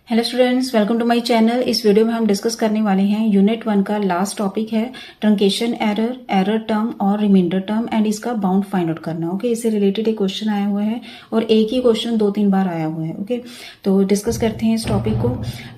Hello students, welcome to my channel. इस video में हम डिस्कस करने वाले हैं यूनिट 1 का लास्ट टॉपिक है ट्रंकेशन एरर, एरर टर्म और रिमाइंडर टर्म एंड इसका बाउंड फाइंड आउट करना। ओके, इससे रिलेटेड एक क्वेश्चन आया हुआ है और एक ही क्वेश्चन 2-3 बार आया हुआ है। ओके, तो डिस्कस करते हैं इस टॉपिक को।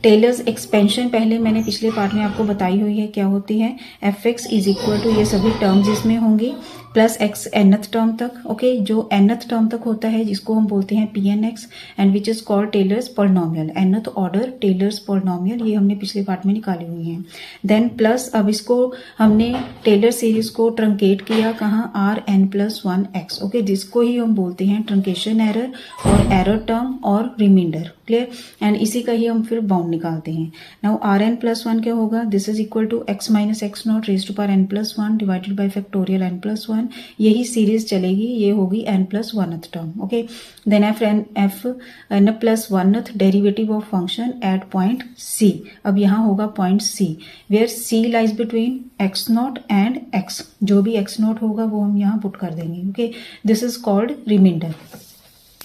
टेलर्स एक्सपेंशन पहले मैंने पिछले पार्ट में आपको बताई हुई है क्या होती है। F X is equal to ये सभी टर्म्स इसमें होंगी प्लस एक्स nth टर्म तक। ओके, जो nth टर्म तक होता है जिसको हम बोलते हैं P N X and which is called Taylor's polynomial. nth order Taylor's polynomial ये हमने पिछले पार्ट में निकाली हुई है। देन प्लस अब इसको हमने टेलर सीरीज को ट्रंकेट किया कहाँ, R N plus 1 X. Okay, जिसको ही हम बोलते हैं ट्रंकेशन एरर और एरर टर्म और रिमाइंडर। क्लियर, एंड इसी का ही हम फिर बाउंड निकालते हैं। नाउ आर एन प्लस 1 क्या होगा, this is equal to X minus X not raise to power N plus 1 divided by factorial N plus 1। यही सीरीज चलेगी, ये होगी n plus 1th term. Okay, then F N plus 1th derivative of function at point C. अब यहाँ होगा point C where C lies between X not and X. जो भी x not होगा वो हम यहाँ पुट कर देंगे। Okay, this is called remainder.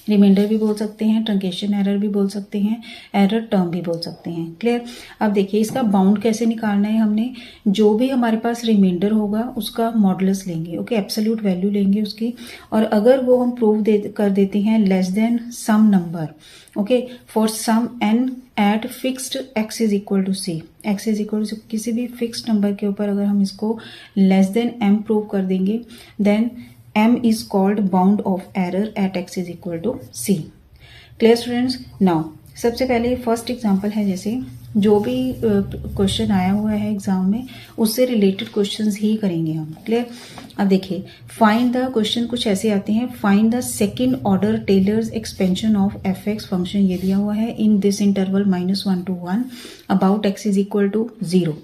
Remainder भी बोल सकते हैं, ट्रंकेशन एरर भी बोल सकते हैं, एरर टर्म भी बोल सकते हैं। क्लियर, अब देखिए इसका बाउंड कैसे निकालना है। हमने जो भी हमारे पास रिमाइंडर होगा उसका मॉडुलस लेंगे। ओके, एब्सोल्यूट वैल्यू लेंगे उसकी, और अगर वो हम प्रूव कर देते हैं less than some number, okay, for some N at fixed X is equal to C. X is equal to किसी भी फिक्स्ड नंबर के ऊपर अगर हम इसको लेस देन एम प्रूव कर देंगे then M is called bound of error at x is equal to c. Clear students? Now सबसे पहले फर्स्ट एग्जांपल है, जैसे जो भी क्वेश्चन आया हुआ है एग्जाम में उससे रिलेटेड क्वेश्चंस ही करेंगे हम। क्लियर, अब देखिए फाइंड द क्वेश्चन कुछ ऐसे आते हैं। Find the second order Taylor's expansion of F X function, ये दिया हुआ है in this interval -1 to 1 about x is equal to 0।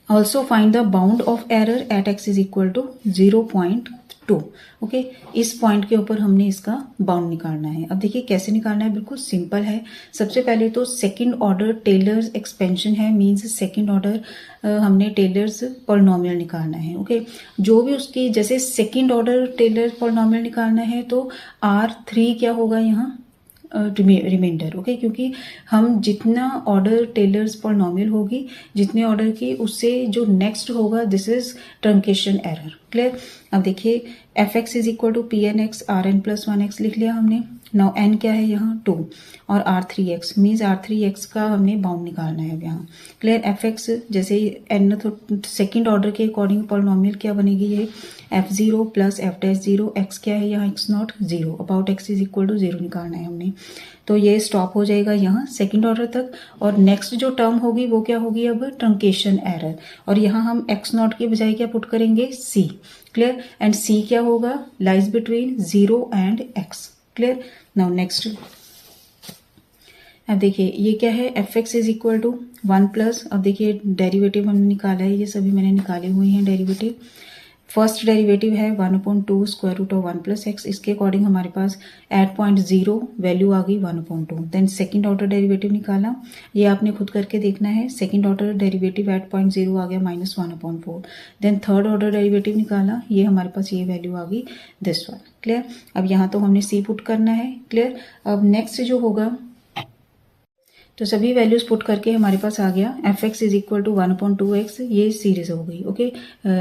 Also find the bound of error at X is equal to 0.2। Okay, इस point के ऊपर हमने इसका bound निकालना है। अब देखिए कैसे निकालना है, बिल्कुल सिंपल है। सबसे पहले तो सेकंड ऑर्डर टेलर्स एक्सपेंशन है, मींस सेकंड ऑर्डर हमने टेलर्स पॉलिनोमियल निकालना है। ओके, जो भी उसकी जैसे सेकंड ऑर्डर टेलर पॉलिनोमियल निकालना है तो R3 क्या होगा यहाँ रिमाइंडर। ओके, क्योंकि हम जितना ऑर्डर टेलर्स पॉलिनोमियल होगी जितने ऑर्डर की, उससे जो नेक्स्ट होगा this is truncation error. Clear, अब देखिए F X is equal to P N X R N plus 1 X लिख लिया हमने। नाउ एन क्या है यहाँ 2 और R3x मीन्स R3x का हमने बाउंड निकालना है अब यहाँ। क्लियर, एफ एक्स जैसे एन सेकेंड ऑर्डर के अकॉर्डिंग पॉलिनोमियल क्या बनेगी, ये f0 plus F dash 0, x क्या है यहाँ x not 0 about x is equal to 0 निकालना है हमने। तो ये स्टॉप हो जाएगा यहाँ सेकेंड ऑर्डर तक, और नेक्स्ट जो टर्म होगी वो क्या होगी अब ट्रंकेशन एरर, और यहाँ हम x नॉट के बजाय क्या पुट करेंगे c। क्लियर, एंड c क्या होगा, lies between 0 and x। Clear, now next अब देखिए ये क्या है, F X is equal to 1 plus, अब देखिए डेरिवेटिव हमने निकाला है, ये सभी मैंने निकाले हुए हैं डेरिवेटिव। फर्स्ट डेरिवेटिव है 1/2 square root of 1 plus X, इसके अकॉर्डिंग हमारे पास एट पॉइंट 0 वैल्यू आ गई 1/2। देन सेकंड ऑर्डर डेरिवेटिव निकाला, ये आपने खुद करके देखना है। Second order derivative eight point 0 आ गया -1/4। देन थर्ड ऑर्डर डेरिवेटिव निकाला, ये हमारे पास ये वैल्यू आ गई दिस वन। क्लियर, अब यहाँ तो हमने सी पुट करना है। क्लियर, अब नेक्स्ट जो होगा तो सभी वैल्यूज पुट करके हमारे पास आ गया F X is equal to 1/2x, ये सीरीज हो गई। Okay,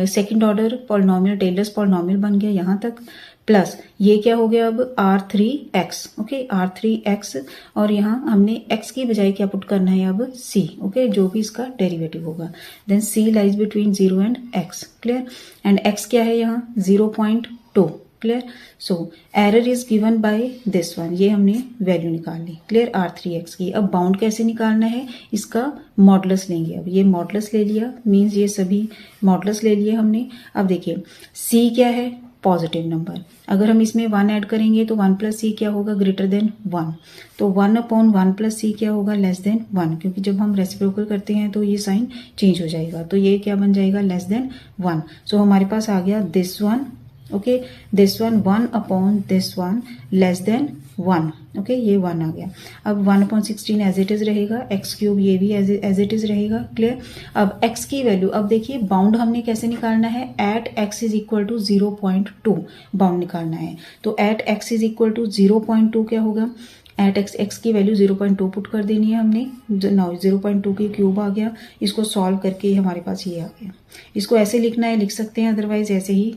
second order polynomial Taylor's polynomial बन गया यहाँ तक, प्लस ये क्या हो गया अब R3x। ओके, R3x, और यहाँ हमने x की बजाय क्या पुट करना है अब c। ओके, जो भी इसका डेरिवेटिव होगा, then c lies between 0 and x। Clear, and x क्या है यहाँ 0.2। Clear, so error is given by this one, ये हमने वैल्यू निकाल ली। क्लियर, R3x की। अब बाउंड कैसे निकालना है, इसका मॉडुलस लेंगे। अब ये मॉडुलस ले लिया, मींस ये सभी मॉडुलस ले लिए हमने। अब देखिए c क्या है, पॉजिटिव नंबर, अगर हम इसमें 1 ऐड करेंगे तो 1 प्लस सी क्या होगा, ग्रेटर देन 1। तो 1/1 प्लस सी क्या होगा, लेस देन 1, क्योंकि जब हम रेसिप्रोकल करते हैं तो ये साइन चेंज हो जाएगा, तो ये क्या बन जाएगा, लेस देन 1। सो हमारे पास आ गया this one. Okay, this one 1 this one less than 1। Okay, ये 1 आ गया। अब 1/16 एज इट इज रहेगा, एक्स क्यूब ये भी एज इट इज रहेगा। क्लियर, अब x की वैल्यू, अब देखिए बाउंड हमने कैसे निकालना है, at x is equal to 0.2 bound निकालना है। तो at x is equal to 0.2 क्या होगा, एट एक्स की वैल्यू 0.2 पुट कर देनी है हमने, नाउ 0.2 की क्यूब आ गया, इसको सॉल्व करके हमारे पास ये आ गया। इसको ऐसे लिखना है लिख सकते हैं, अदरवाइज ऐसे ही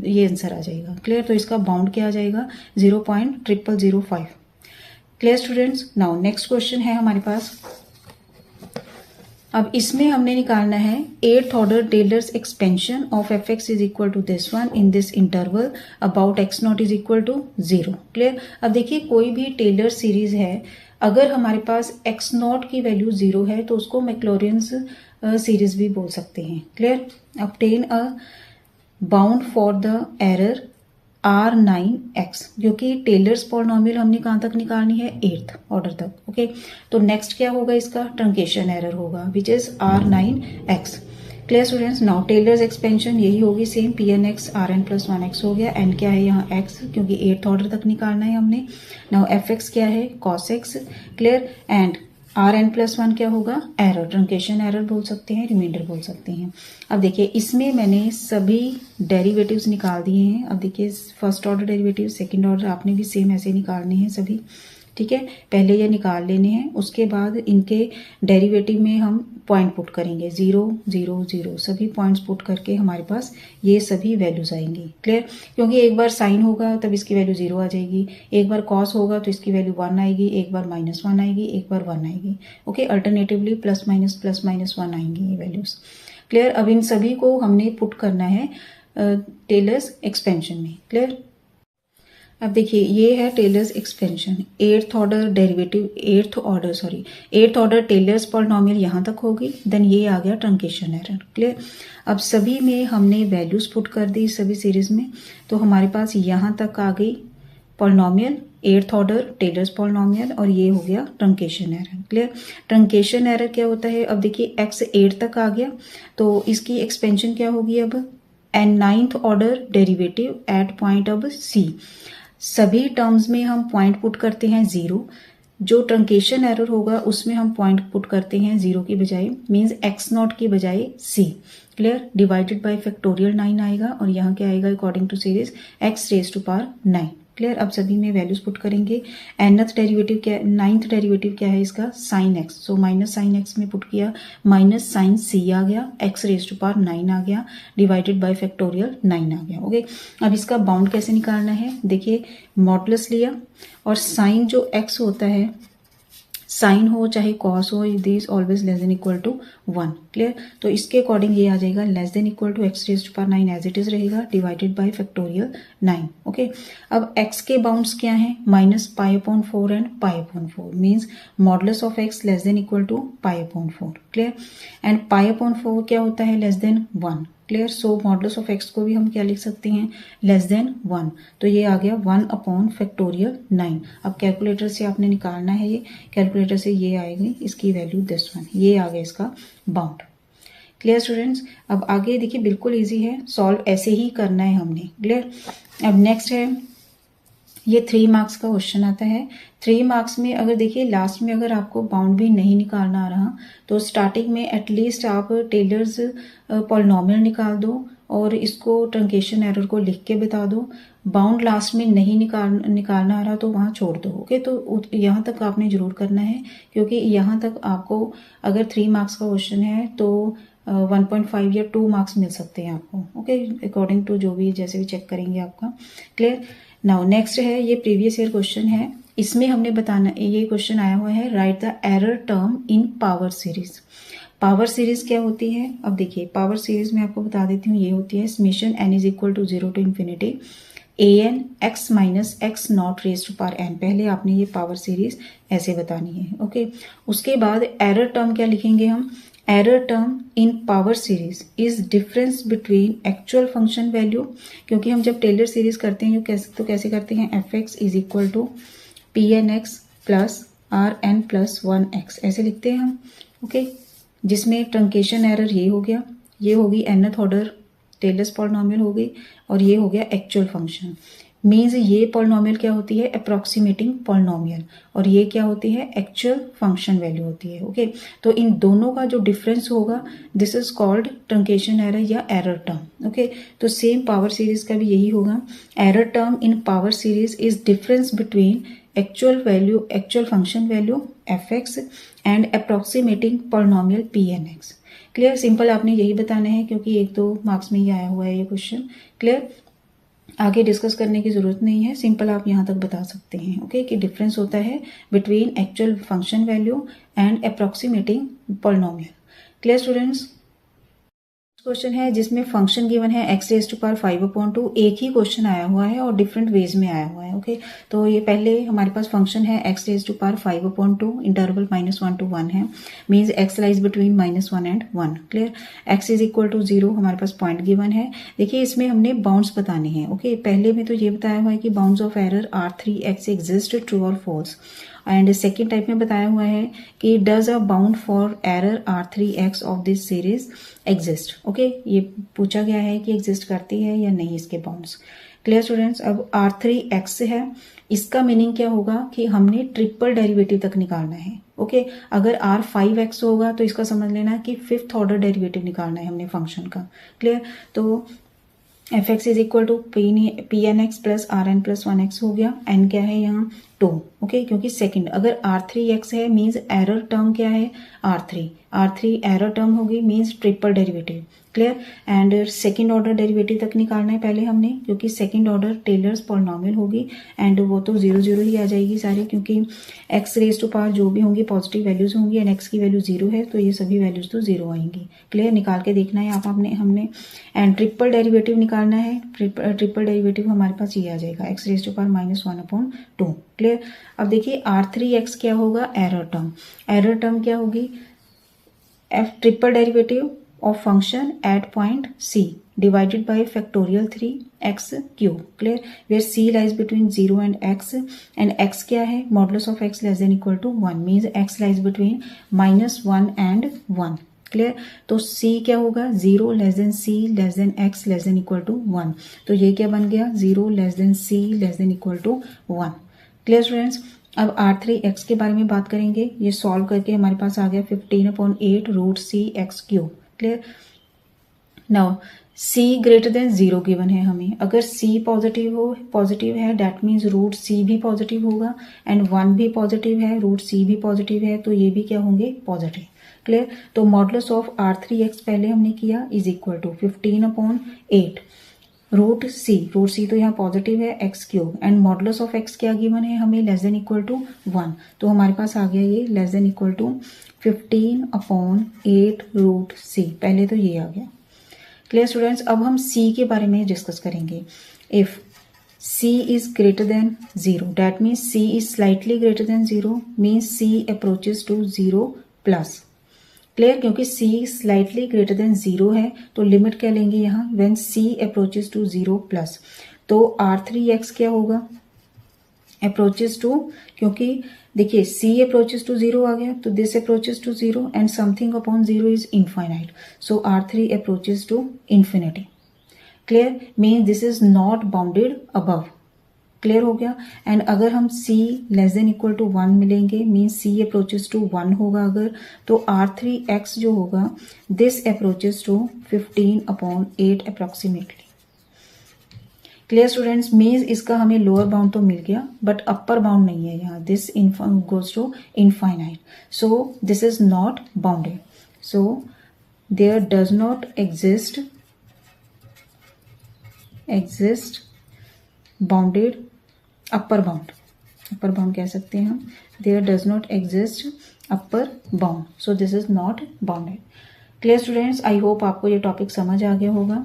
ये आंसर आ जाएगा। क्लियर, तो इसका बाउंड क्या आ जाएगा 0.0005। Clear students, now next question है हमारे पास। अब इसमें हमने निकालना है 8th order Taylor's expansion of F X is equal to this one in this interval about X not is equal to 0। Clear, अब देखिए कोई भी टेलर सीरीज है, अगर हमारे पास एक्स नॉट की वैल्यू 0 है तो उसको मैक्लॉरियंस सीरीज भी बोल सकते हैं। Clear, obtain a bound for the error R9x, क्योंकि टेलर्स पॉलिनोमियल हमने कहाँ तक निकालनी है 8th ऑर्डर तक। ओके, तो नेक्स्ट क्या होगा इसका ट्रंकेशन एरर होगा which is R9x। Clear students, now Taylor's expansion यही होगी सेम, Pn(x) Rn+1x हो गया, n क्या है यहाँ x क्योंकि 8th ऑर्डर तक निकालना है हमने। नाउ fx क्या है cos x। Clear, and Rn+1 क्या होगा एरर, ट्रंकेशन एरर बोल सकते हैं, रिमाइंडर बोल सकते हैं। अब देखिए इसमें मैंने सभी डेरिवेटिव्स निकाल दिए हैं। अब देखिए first order derivative, second order आपने भी सेम ऐसे निकालने हैं सभी, ठीक है। पहले ये निकाल लेने हैं, उसके बाद इनके डेरिवेटिव में हम पॉइंट पुट करेंगे 0 0 0, सभी पॉइंट्स पुट करके हमारे पास ये सभी वैल्यूज आएंगी। क्लियर, क्योंकि एक बार साइन होगा तब इसकी वैल्यू 0 आ जाएगी, एक बार कॉस होगा तो इसकी वैल्यू 1 आएगी, एक बार -1 आएगी, एक बार 1 आएगी। ओके, अल्टरनेटिवली प्लस माइनस 1 आएंगी ये वैल्यूज। क्लियर, अब इन सभी को हमने पुट करना है टेलर्स एक्सपेंशन में। क्लियर, अब देखिए ये है Taylor's expansion, 8th order Taylor's polynomial यहाँ तक होगी, देन ये आ गया ट्रंकेशन एरर। क्लियर, अब सभी में हमने वैल्यूज पुट कर दी सभी सीरीज में, तो हमारे पास यहाँ तक आ गई polynomial 8th order Taylor's polynomial, और ये हो गया truncation error. Clear, truncation error क्या होता है, अब देखिए x 8 तक आ गया तो इसकी एक्सपेंशन क्या होगी अब and 9th order derivative eight point अब c। सभी टर्म्स में हम पॉइंट पुट करते हैं 0, जो ट्रंकेशन एरर होगा उसमें हम पॉइंट पुट करते हैं 0 की बजाय, मींस x0 की बजाय c। Clear, divided by factorial 9 आएगा, और यहाँ क्या आएगा according to series x⁻9। Clear, अब सभी में वैल्यूज पुट करेंगे। nth डेरिवेटिव क्या, 9th डेरिवेटिव क्या है इसका sin x, so minus sine x में पुट किया, माइनस साइन c आ गया, x⁻9 आ गया, डिवाइडेड बाय फैक्टोरियल 9 आ गया। ओके, अब इसका बाउंड कैसे निकालना है, देखिए मॉडुलस लिया, और साइन जो x होता है, साइन हो चाहे कॉस हो, this always less than equal to 1। Clear, तो इसके अकॉर्डिंग ये आ जाएगा less than equal to x⁻9 as it is रहेगा, डिवाइडेड बाय फैक्टोरियल 9। ओके, अब x के बाउंड्स क्या हैं -π/4 and π/4, means modulus of x less than equal to π/4। Clear, and π/4 क्या होता है less than 1। Clear, so modulus of x को भी हम क्या लिख सकते हैं लेस देन 1, तो ये आ गया 1/फैक्टोरियल 9। अब कैलकुलेटर से आपने निकालना है, ये कैलकुलेटर से ये आएगी इसकी वैल्यू दिस वन, ये आ गया इसका बाउंड। क्लियर स्टूडेंट्स, अब आगे देखिए बिल्कुल इजी है, सॉल्व ऐसे ही करना है हमने। क्लियर, अब नेक्स्ट है ये 3 मार्क्स का क्वेश्चन आता है। 3 मार्क्स में अगर देखिए लास्ट में अगर आपको बाउंड भी नहीं निकालना आ रहा तो स्टार्टिंग में एटलीस्ट आप टेलर्स पॉलिनोमियल निकाल दो और इसको ट्रंकेशन एरर को लिख के बता दो। बाउंड लास्ट में नहीं निकालना आ रहा तो वहाँ छोड़ दो। ओके, तो यहाँ तक आपने जरूर करना है, क्योंकि यहाँ तक आपको अगर 3 मार्क्स का क्वेश्चन है तो 1.5 या 2 मार्क्स मिल सकते हैं आपको। ओके, अकॉर्डिंग टू जो भी जैसे भी चेक करेंगे आपका। क्लियर, नाउ नेक्स्ट है ये प्रीवियस ईयर क्वेश्चन है, इसमें हमने बताना, ये क्वेश्चन आया हुआ है right the error term in power series. Power series क्या होती है, अब देखिए पावर सीरीज में आपको बता देती हूँ, ये होती है summation n is equal to 0 to infinity an x minus x not raise to power n। पहले आपने ये पावर सीरीज ऐसे बतानी है। ओके, उसके बाद एरर टर्म क्या लिखेंगे हम, error term in power series is difference between actual function value, क्योंकि हम जब टेलर सीरीज करते हैं तो कैसे करते हैं, F X is equal to Pn(x) plus Rn+1x ऐसे लिखते हैं हम। ओके, जिसमें ट्रंकेशन एरर ये हो गया, ये होगी nth ऑर्डर टेलर्स पॉलिनोमियल हो गई, और ये हो गया एक्चुअल फंक्शन। मीन्स ये पॉलिनोमियल क्या होती है, अप्रॉक्सीमेटिंग पॉलिनोमियल, और ये क्या होती है, एक्चुअल फंक्शन वैल्यू होती है। ओके, तो इन दोनों का जो डिफरेंस होगा this is called truncation error या एरर टर्म। ओके, तो सेम पावर सीरीज का भी यही होगा, error term in power series is difference between actual function value f(x) and approximating polynomial p(n)x। Clear, simple आपने यही बताना है क्योंकि 1-2 मार्क्स में ही आया हुआ है ये क्वेश्चन। क्लियर, आगे डिस्कस करने की जरूरत नहीं है, सिंपल आप यहाँ तक बता सकते हैं। ओके, कि डिफरेंस होता है between actual function value and approximating polynomial. Clear students, question है जिसमें फंक्शन गिवन है x⁵5/2। एक ही क्वेश्चन आया हुआ है और डिफरेंट वेज में आया हुआ है। ओके, तो ये पहले हमारे पास फंक्शन है x⁵5/2, इंटरवल -1 to 1 है, means x lies between -1 and 1। Clear, x is equal to 0 हमारे पास पॉइंट गिवन है। देखिए इसमें हमने बाउंड्स बताने हैं। ओके, पहले में तो ये बताया हुआ है कि bounds of error R3x exist, true और फॉल्स। एंड सेकेंड टाइप में बताया हुआ है कि does a bound for error R3x of this series exist. Okay, ये पूछा गया है कि एग्जिस्ट करती है या नहीं इसके बाउंड्स। क्लियर स्टूडेंट्स, अब R3x है, इसका मीनिंग क्या होगा कि हमने ट्रिपल डेरिवेटिव तक निकालना है। ओके, अगर R5x होगा तो इसका समझ लेना कि 5th ऑर्डर डेरिवेटिव निकालना है हमने फंक्शन का। क्लियर, तो f(x) is equal to pn(x) plus rn plus 1x हो गया। n क्या है यहाँ 2। ओके, क्योंकि सेकंड अगर R3x है मीन्स एरर टर्म क्या है R3 एरर टर्म होगी means triple derivative. Clear, and second order derivative तक निकालना है पहले हमने, क्योंकि सेकंड ऑर्डर टेलर्स पॉलिनोमियल होगी एंड वो तो 0 0 ही आ जाएगी सारी, क्योंकि x⁻⁴ जो भी होंगी पॉजिटिव वैल्यूज होंगी एंड x की वैल्यू 0 है तो ये सभी वैल्यूज तो 0 आएंगी। क्लियर, निकाल के देखना है आपने एंड ट्रिपल डेरिवेटिव निकालना है। ट्रिपल डेरिवेटिव हमारे पास ये आ जाएगा x⁻⁻1/2। क्लियर, अब देखिए R3x क्या होगा, एरर टर्म क्या होगी, triple derivative of function at point C divided by factorial 3x³। Clear, where C lies between 0 and x क्या है, modulus of x less than equal to 1 means x lies between -1 and 1। Clear, तो C क्या होगा 0 less than C less than x less than equal to 1। तो ये क्या बन गया 0 less than C less than equal to 1। Clear students, अब R3x के बारे में बात करेंगे। ये सॉल्व करके हमारे पास आ गया 15/8√C(x³। Clear, now c greater than 0 given है हमें। अगर c पॉजिटिव है डेट मीन्स √c भी पॉजिटिव होगा एंड 1 भी पॉजिटिव है, √c भी पॉजिटिव है, तो ये भी क्या होंगे पॉजिटिव। क्लियर, तो मॉडुलस ऑफ R3x पहले हमने किया इज इक्वल टू 15/8 √c तो यहाँ पॉजिटिव है x³ and modulus of x क्या गिवन है हमें लेस देन इक्वल टू 1। तो हमारे पास आ गया ये less than equal to 15/8√c, पहले तो ये आ गया। क्लियर स्टूडेंट्स, अब हम c के बारे में डिस्कस करेंगे। If c is greater than 0 that means c is slightly greater than 0 means c approaches to 0 plus. Clear, क्योंकि c स्लाइटली ग्रेटर देन 0 है तो लिमिट क्या लेंगे यहाँ when c approaches to 0 plus. तो R3x क्या होगा अप्रोचेस टू, क्योंकि देखिए c अप्रोचेस टू 0 आ गया तो this approaches to 0 and something upon 0 is infinite, so R3 approaches to infinity. Clear, mean this is not bounded above. Clear हो गया, एंड अगर हम c less than equal to 1 मिलेंगे मीन्स c अप्रोचेस टू 1 होगा अगर, तो R3x जो होगा this approaches to 15/8 approximately. Clear students, means इसका हमें लोअर बाउंड तो मिल गया बट अपर बाउंड नहीं है यहाँ, this goes to infinite, so this is not bounded, so there does not exist bounded upper bound कह सकते हैं हम, there does not exist upper bound, so this is not bounded. Clear students, I hope आपको ये topic समझ आ गया होगा।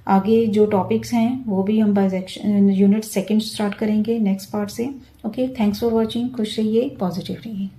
आगे जो टॉपिक्स हैं वो भी हम बाइसेक्शन यूनिट 2 स्टार्ट करेंगे नेक्स्ट पार्ट से। ओके, थैंक्स फॉर वॉचिंग, खुश रहिए, पॉजिटिव रहिए।